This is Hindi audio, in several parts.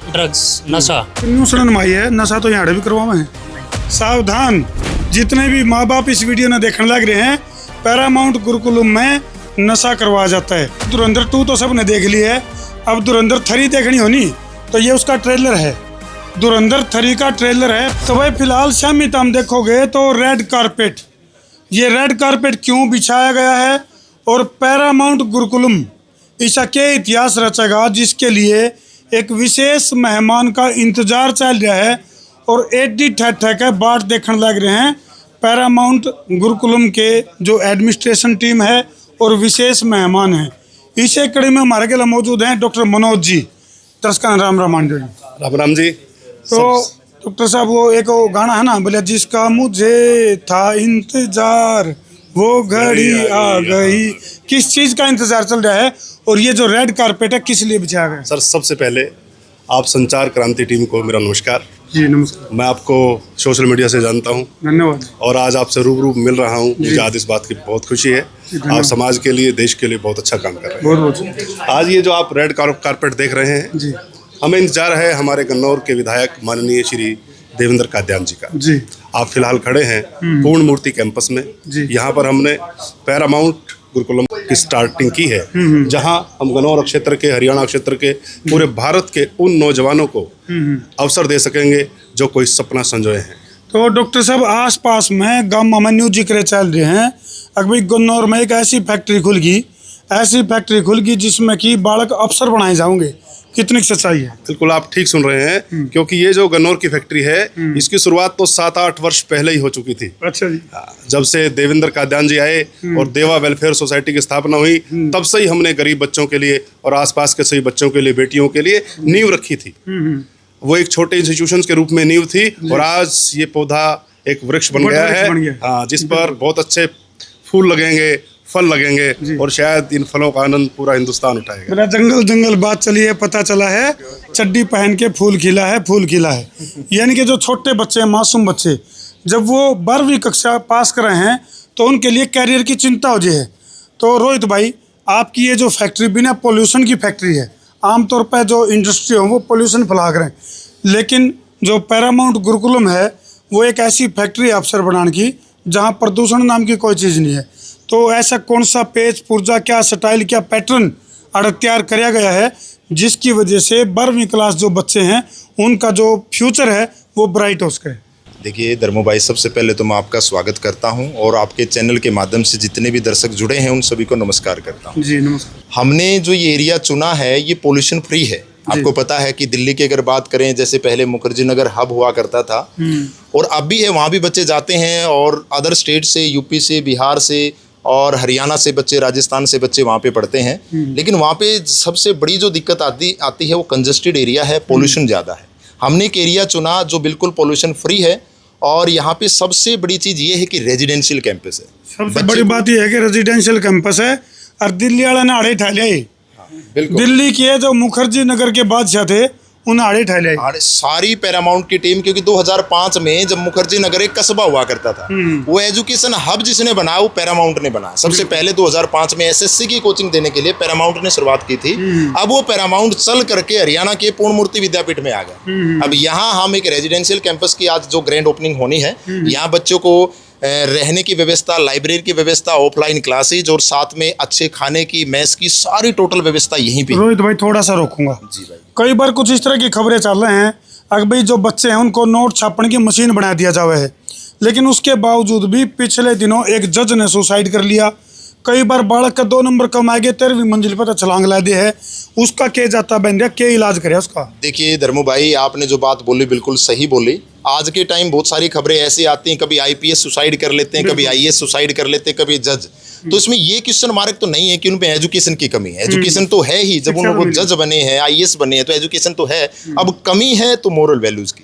ड्रग्स नशा न्यूसड़न माई है नशा तो यहाँ भी करवावे हैं। सावधान, जितने भी माँ बाप इस वीडियो ने देखने लग रहे हैं, पैरामाउंट गुरुकुलम में नशा करवाया जाता है। धुरंधर 2 तो सबने देख ली है, अब धुरंधर 3 देखनी होनी तो ये उसका ट्रेलर है। धुरंधर 3 का ट्रेलर है। तो भाई फिलहाल शामित हम देखोगे तो रेड कारपेट, ये रेड कारपेट क्यों बिछाया गया है और पैरामाउंट गुरुकुलम ऐसा क्या इतिहास रचेगा जिसके लिए एक विशेष मेहमान का इंतजार चल रहा है और एडी ठहठह के बाट देखने लग रहे हैं। पैरामाउंट गुरुकुलम के जो एडमिनिस्ट्रेशन टीम है और विशेष मेहमान हैं। इसी कड़ी में हमारे के मौजूद हैं डॉक्टर मनोज जी। दर्शकों राम राम जी। राम राम जी। तो डॉक्टर साहब वो एक वो गाना है ना, बोले जिसका मुझे था इंतजार वो घड़ी आ गई। किस चीज का इंतजार चल रहा है और ये जो रेड कारपेट है किस लिए बिछाया गया? सर सबसे पहले आप संचार क्रांति टीम को मेरा नमस्कार। जी नमस्कार। मैं आपको सोशल मीडिया से जानता हूं। धन्यवाद। और आज आपसे रूबरू मिल रहा हूं, मुझे आज इस बात की बहुत खुशी है। आप समाज के लिए, देश के लिए बहुत अच्छा काम कर रहे हैं। बहुत बहुत। आज ये जो आप रेड कारपेट देख रहे हैं जी, हमें इंतजार है हमारे गन्नौर के विधायक माननीय श्री देवेंद्र कादयान जी का। जी, आप फिलहाल खड़े हैं पूर्ण मूर्ति कैंपस में। यहाँ पर हमने पैरामाउंट गुरुकुलम की स्टार्टिंग की है, जहां हम गन्नौर क्षेत्र के, हरियाणा क्षेत्र के, पूरे भारत के उन नौजवानों को अवसर दे सकेंगे जो कोई सपना संजोए हैं। तो डॉक्टर साहब आसपास में गाँव में न्यूज जिक्र चल रहे हैं, अभी गन्नौर में एक ऐसी फैक्ट्री खुल गई जिसमें कि बालक अफसर बनाए जाओगे। कितनी सच्चाई है? बिल्कुल आप ठीक सुन रहे हैं, क्योंकि ये जो गन्नौर की फैक्ट्री है इसकी शुरुआत तो 7-8 वर्ष पहले ही हो चुकी थी। अच्छा जी। जब से देवेंद्र कादयान जी आए और देवा वेलफेयर सोसाइटी की स्थापना हुई, तब से ही हमने गरीब बच्चों के लिए और आसपास के सभी बच्चों के लिए, बेटियों के लिए नींव रखी थी। वो एक छोटे इंस्टीट्यूशन के रूप में नींव थी और आज ये पौधा एक वृक्ष बन गया है। हाँ, जिस पर बहुत अच्छे फूल लगेंगे, फल लगेंगे और शायद इन फलों का आनंद पूरा हिंदुस्तान उठाएगा। मेरा जंगल जंगल बात चली है, पता चला है चड्डी पहन के फूल खिला है। यानी कि जो छोटे बच्चे, मासूम बच्चे, जब वो 12वीं कक्षा पास कर रहे हैं तो उनके लिए कैरियर की चिंता हो जाए है। तो रोहित भाई, आपकी ये जो फैक्ट्री बिना पोल्यूशन की फैक्ट्री है, आमतौर पर जो इंडस्ट्री हो वो पोल्यूशन फैला कर, लेकिन जो पैरामाउंट गुरुकुलम है वो एक ऐसी फैक्ट्री अफसर बनाने की जहाँ प्रदूषण नाम की कोई चीज़ नहीं है। तो ऐसा कौन सा पेज पुर्जा, क्या स्टाइल, क्या पैटर्न तैयार किया गया है जिसकी वजह से 12वीं क्लास जो बच्चे हैं उनका जो फ्यूचर है वो ब्राइट हो सके? देखिए धर्मो भाई, सबसे पहले तो मैं आपका स्वागत करता हूं और आपके चैनल के माध्यम से जितने भी दर्शक जुड़े हैं उन सभी को नमस्कार करता हूं। जी नमस्कार। हमने जो ये एरिया चुना है ये पोल्यूशन फ्री है। आपको पता है कि दिल्ली की अगर बात करें, जैसे पहले मुखर्जी नगर हब हुआ करता था और अब भी है, वहाँ भी बच्चे जाते हैं और अदर स्टेट से, यूपी से, बिहार से और हरियाणा से बच्चे, राजस्थान से बच्चे वहाँ पे पढ़ते हैं। लेकिन वहाँ पे सबसे बड़ी जो दिक्कत आती है वो कंजस्टेड एरिया है, पोल्यूशन ज़्यादा है। हमने एक एरिया चुना जो बिल्कुल पोल्यूशन फ्री है और यहाँ पे सबसे बड़ी चीज़ ये है कि रेजिडेंशियल कैंपस है। सबसे बड़ी बात यह है कि रेजिडेंशियल कैंपस है और दिल्ली वाला ने आड़े ठा लिया। दिल्ली के जो मुखर्जी नगर के बादशाह थे उन्हें आड़े ठा लिया सारी पैरामाउंट की टीम, क्योंकि 2005 में जब मुखर्जी नगर एक कस्बा हुआ करता था, वो एजुकेशन हब जिसने बनाया वो पैरामाउंट ने बनाया। सबसे पहले 2005 में एसएससी की कोचिंग देने के लिए पैरामाउंट ने शुरुआत की थी। अब वो पैरामाउंट चल करके हरियाणा के पूर्ण मूर्ति विद्यापीठ में आ गया। अब यहाँ हम एक रेजिडेंशियल कैंपस की आज जो ग्रैंड ओपनिंग होनी है, यहाँ बच्चों को रहने की व्यवस्था, लाइब्रेरी की व्यवस्था, ऑफलाइन क्लासेज और साथ में अच्छे खाने की, मेस की सारी टोटल व्यवस्था यहीं पे। रोहित भाई थोड़ा सा रोकूंगा। जी भाई। कई बार कुछ इस तरह की खबरें चल रहे हैं, अगर भाई जो बच्चे हैं उनको नोट छापने की मशीन बना दिया जावे है, लेकिन उसके बावजूद भी पिछले दिनों एक जज ने सुसाइड कर लिया। कई बार बालक का 2 नंबर कम आ गए, 13वीं मंजिल पर छलांग ला दी है, उसका क्या जाता बन गया, क्या इलाज करे उसका? देखिए धर्मो भाई, आपने जो बात बोली बिल्कुल सही बोली। आज के टाइम बहुत सारी खबरें ऐसी आती हैं, कभी आईपीएस सुसाइड कर लेते हैं, कभी आईएएस सुसाइड कर लेते हैं, कभी जज। तो इसमें ये क्वेश्चन मार्क तो नहीं है कि उनपे एजुकेशन की कमी है। एजुकेशन तो है ही, जब उन लोग जज बने हैं, आईएएस बने हैं तो एजुकेशन तो है। अब कमी है तो मोरल वैल्यूज की।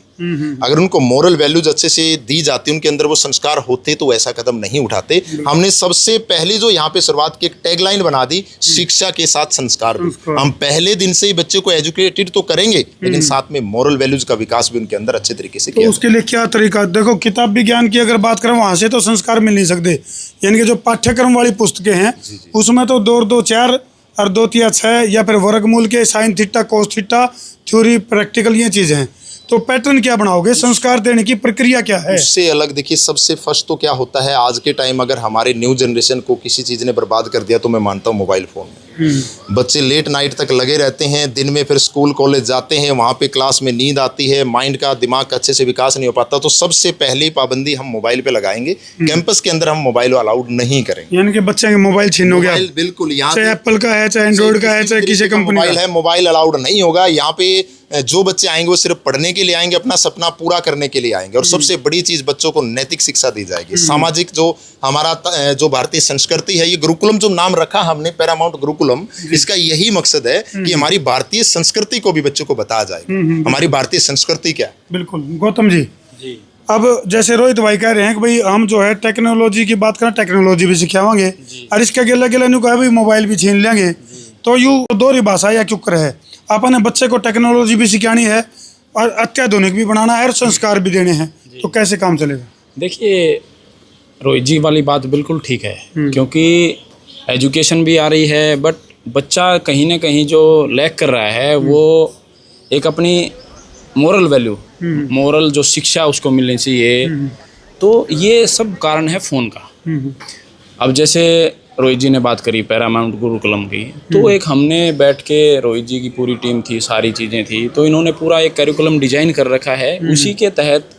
अगर उनको मोरल वैल्यूज अच्छे से दी जाती, उनके अंदर वो संस्कार होते, तो ऐसा कदम नहीं उठाते। हमने सबसे पहले जो यहाँ पे शुरुआत की एक टैगलाइन बना दी, शिक्षा के साथ संस्कार। हम पहले दिन से ही बच्चे को एजुकेटेड तो करेंगे, लेकिन साथ में मोरल वैल्यूज का विकास भी उनके अंदर अच्छे तरीके से किया। उसके लिए क्या तरीका? देखो, किताब विज्ञान की अगर बात करें वहां से तो संस्कार मिल नहीं सकते। यानी कि जो पाठ्यक्रम वाली पुस्तकें हैं उसमें तो 2-2, 4 और 2 तिया 6 या फिर वर्गमूल के sine theta cos theta theory practical ये चीज़ें हैं। तो पैटर्न क्या बनाओगे, संस्कार देने की प्रक्रिया क्या है? उससे अलग देखिए, सबसे फर्स्ट तो क्या होता है आज के टाइम, अगर हमारे न्यू जनरेशन को किसी चीज़ ने बर्बाद कर दिया तो मैं मानता हूँ मोबाइल फ़ोन में। बच्चे लेट नाइट तक लगे रहते हैं, दिन में फिर स्कूल कॉलेज जाते हैं, वहाँ पे क्लास में नींद आती है, माइंड का दिमाग का अच्छे से विकास नहीं हो पाता। तो सबसे पहली पाबंदी हम मोबाइल पे लगाएंगे, कैंपस के अंदर हम मोबाइल अलाउड नहीं करेंगे। यानी कि बच्चे के मोबाइल छीनोगे आप? बिल्कुल, यहाँ चाहे एप्पल का है, चाहे एंड्रॉइड का है, चाहे किसी कंपनी मोबाइल का है, मोबाइल अलाउड नहीं होगा। यहाँ पे जो बच्चे आएंगे वो सिर्फ पढ़ने के लिए आएंगे, अपना सपना पूरा करने के लिए आएंगे। और सबसे बड़ी चीज, बच्चों को नैतिक शिक्षा दी जाएगी। सामाजिक जो हमारा जो भारतीय संस्कृति है, ये गुरुकुलम जो नाम रखा हमने पैरामाउंट गुरुकुलम, इसका यही मकसद है कि हमारी भारतीय संस्कृति को भी बच्चों को बताया जाए, हमारी भारतीय संस्कृति क्या है। बिल्कुल। गौतम जी, अब जैसे रोहित भाई कह रहे हैं कि भाई हम जो है टेक्नोलॉजी की बात करें, टेक्नोलॉजी भी सिखावांगे और इसके अगले अगले नु कहा भाई मोबाइल भी छीन लेंगे, तो यू दोहरी भाषा या चुप है। अपने बच्चे को टेक्नोलॉजी भी सिखानी है और अत्याधुनिक भी बनाना है और संस्कार भी देने हैं, तो कैसे काम चलेगा? देखिए, रोहित जी वाली बात बिल्कुल ठीक है, क्योंकि एजुकेशन भी आ रही है, बट बच्चा कहीं ना कहीं जो लैक कर रहा है वो एक अपनी मोरल वैल्यू, मोरल जो शिक्षा उसको मिलनी चाहिए। तो ये सब कारण है फ़ोन का। अब जैसे रोहित जी ने बात करी पैरामाउंट गुरुकुलम की, तो एक हमने बैठ के, रोहित जी की पूरी टीम थी, सारी चीज़ें थी, तो इन्होंने पूरा एक करिकुलम डिजाइन कर रखा है। उसी के तहत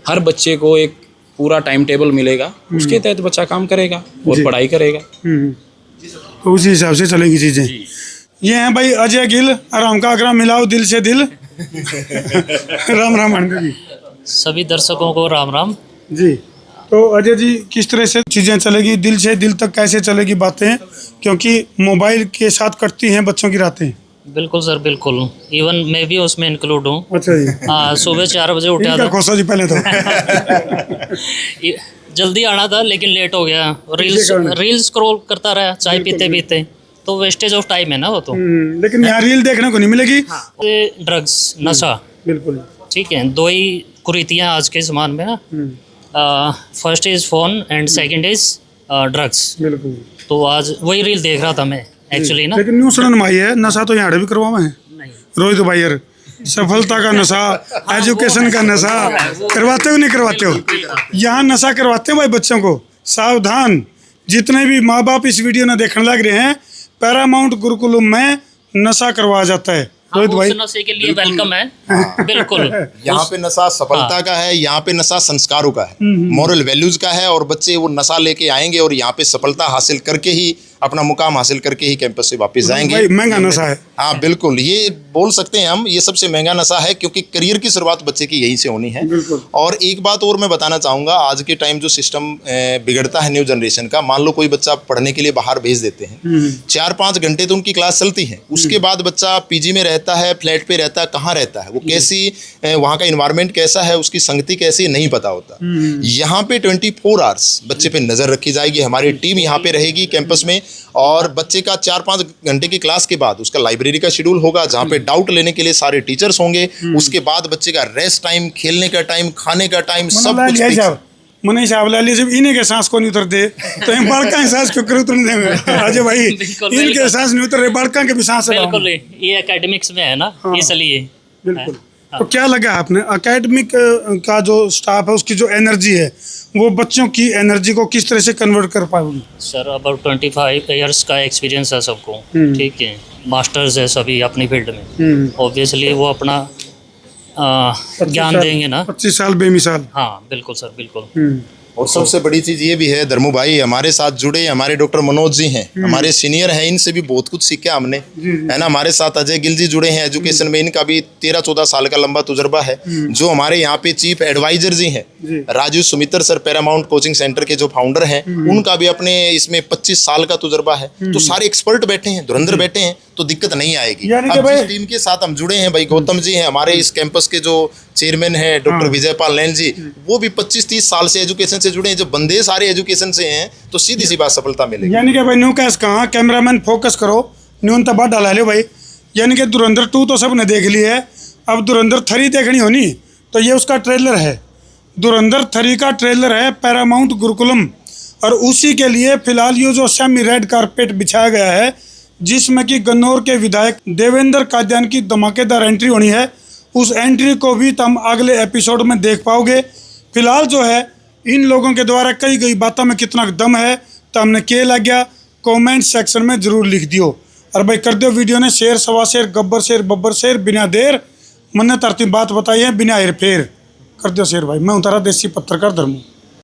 हर बच्चे को एक पूरा टाइम टेबल मिलेगा, उसके तहत बच्चा काम करेगा और पढ़ाई करेगा। तो उसी हिसाब से चलेगी चीज़ें। ये हैं भाई अजय गिल, आराम का आगरा मिलाओ दिल से दिल। राम राम आनंद जी। सभी दर्शकों को राम राम जी। तो अजय जी, किस तरह से चीज़ें चलेगी, दिल से दिल तक कैसे चलेगी बातें, क्योंकि मोबाइल के साथ कटती हैं बच्चों की रातें? बिल्कुल सर, बिल्कुल। इवन मैं भी उसमें इंक्लूड हूँ। अच्छा जी। हाँ, सुबह 4 बजे उठा था। खोसा जी पहले तो जल्दी आना था लेकिन लेट हो गया। रील्स स्क्रॉल करता रहा चाय पीते पीते, तो वेस्टेज ऑफ टाइम है ना वो तो। लेकिन यहाँ रील देखने को नहीं मिलेगी। ड्रग्स, नशा, बिल्कुल ठीक है। 2 ही कुरीतियाँ आज के ज़माने में ना। First is phone and second is drugs. बिल्कुल। तो आज वही रील देख रहा था मैं एक्चुअली ना। लेकिन न्यू सुनन माई है, नशा तो यहाँ भी करवावा है रोहित भाई यार। सफलता का नशा, एजुकेशन का नशा करवाते हो नहीं करवाते हो? यहाँ नशा करवाते हो भाई बच्चों को। सावधान, जितने भी माँ बाप इस वीडियो ने देखने लग रहे हैं, पैरामाउंट गुरुकुलम में नशा करवाया जाता है। रोहित भाई, नशे के लिए वेलकम है। बिल्कुल। यहाँ पे नशा सफलता का है, यहाँ पे नशा संस्कारों का है, मॉरल वैल्यूज का है। और बच्चे वो नशा लेके आएंगे और यहाँ पे सफलता हासिल करके ही, अपना मुकाम हासिल करके ही कैंपस से वापस जाएंगे। महंगा नशा है। हाँ बिल्कुल, ये बोल सकते हैं हम, ये सबसे महंगा नशा है, क्योंकि करियर की शुरुआत बच्चे की यहीं से होनी है। और एक बात और मैं बताना चाहूँगा, आज के टाइम जो सिस्टम बिगड़ता है न्यू जनरेशन का, मान लो कोई बच्चा पढ़ने के लिए बाहर भेज देते हैं, 4-5 घंटे तो उनकी क्लास चलती है, उसके बाद बच्चा पीजी में रहता है, फ्लैट पे रहता है, कहाँ रहता है, वो कैसी, वहाँ का इन्वायरमेंट कैसा है, उसकी संगति कैसी, नहीं पता होता। यहाँ पे 24 आवर्स बच्चे पे नज़र रखी जाएगी, हमारी टीम यहाँ पे रहेगी कैंपस में। और बच्चे का 4-5 घंटे की क्लास के बाद उसका लाइब्रेरी का शेड्यूल होगा, जहाँ पे डाउट लेने के लिए सारे टीचर्स होंगे। उसके बाद बच्चे का रेस्ट टाइम, खेलने का टाइम, खाने का टाइम, सब कुछ मने हिसाब ला लिया। जब इन्हीं के सांस को नहीं उतरते तो हम बड़का सांस क्यों कर उतरने देंगे? अजय भाई, इनके सांस नहीं उतर रहे, बड़का के भी सांस। बिल्कुल, ये एकेडमिक्स में है ना, इसलिए। बिल्कुल। तो क्या लगा आपने एकेडमिक का जो स्टाफ है, उसकी जो एनर्जी है, वो बच्चों की एनर्जी को किस तरह से कन्वर्ट कर पाओगे? सर, अबाउट 25 ईयर्स का एक्सपीरियंस है सबको, ठीक है। मास्टर्स है सभी अपनी फील्ड में। ऑब्वियसली वो अपना ज्ञान देंगे ना। 25 साल बेमिसाल। हाँ बिल्कुल सर, बिल्कुल। और सबसे बड़ी चीज़ ये भी है, धर्मू भाई हमारे साथ जुड़े, हमारे डॉक्टर मनोज जी हैं, हमारे सीनियर हैं, इनसे भी बहुत कुछ सीखा हमने, है ना। हमारे साथ अजय गिल जी जुड़े हैं एजुकेशन में, इनका भी 13-14 साल का लंबा तजुर्बा है। जो हमारे यहाँ पे चीफ एडवाइजर जी हैं, Raju Sumitra sir, Paramount coaching centre के जो फाउंडर हैं, उनका भी अपने इसमें 25 साल का तजुर्बा है। तो सारे एक्सपर्ट बैठे हैं, धुरंधर बैठे हैं, तो दिक्कत नहीं आएगी। अब जिस टीम के साथ हम जुड़े हैं, भाई गौतम जी हैं हमारे इस कैंपस के जो चेयरमैन है, डॉक्टर विजयपाल नैन जी, वो भी 25-30 साल से एजुकेशन से जुड़े हैं। जब बंदे सारे एजुकेशन से हैं तो सीधी सी बात सफलता मिलेगी। यानी कि भाई न्यू कैश कहाँ, कैमरामैन फोकस करो, न्यून तबा डाला लो भाई। यानी कि धुरंधर 2 तो सबने देख ली है, अब धुरंधर 3 देखनी होनी, तो ये उसका ट्रेलर है। धुरंधर 3 का ट्रेलर है पैरामाउंट गुरुकुलम, और उसी के लिए फिलहाल ये जो सेमी रेड कारपेट बिछाया गया है, जिसमें कि गन्नौर के विधायक देवेंद्र कादियान की धमाकेदार एंट्री होनी है। उस एंट्री को भी तुम अगले एपिसोड में देख पाओगे। फिलहाल जो है इन लोगों के द्वारा कही गई बातों में कितना दम है तो हमने क्या लग गया कमेंट सेक्शन में जरूर लिख दियो। और भाई कर दो वीडियो ने शेयर, सवा share, Gabbar share, Babbar share, बिना देर मन्ने तरती बात बताई है बिना हेर फेर कर दो शेयर भाई। मैं उतारा देसी पत्रकार धर्मू।